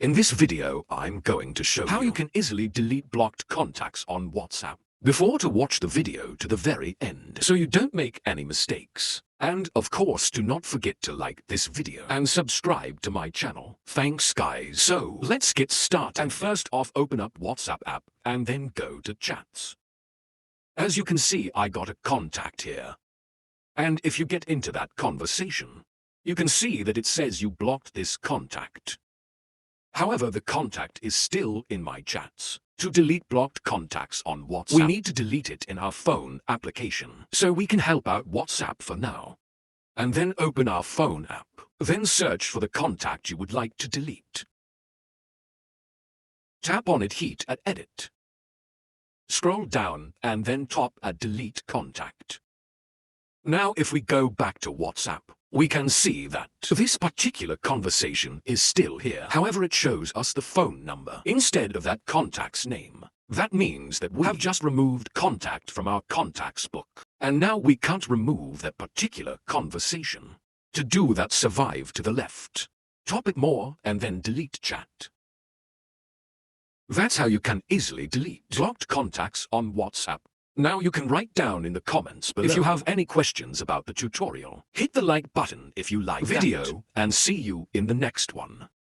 In this video, I'm going to show how you can easily delete blocked contacts on WhatsApp. Before to watch the video to the very end so you don't make any mistakes. And of course, do not forget to like this video and subscribe to my channel. Thanks guys. So let's get started. And first off, open up WhatsApp app and then go to chats. As you can see, I got a contact here. And if you get into that conversation, you can see that it says you blocked this contact. However, the contact is still in my chats. To delete blocked contacts on WhatsApp, we need to delete it in our phone application, so we can help out WhatsApp for now. And then open our phone app. Then search for the contact you would like to delete. Tap on it, hit at Edit. Scroll down and then tap at Delete Contact. Now if we go back to WhatsApp, we can see that this particular conversation is still here. However, it shows us the phone number instead of that contact's name. That means that we have just removed contact from our contacts book. And now we can't remove that particular conversation. To do that, survive to the left. Tap it more and then delete chat. That's how you can easily delete blocked contacts on WhatsApp. Now you can write down in the comments below if you have any questions about the tutorial. Hit the like button if you like the video and see you in the next one.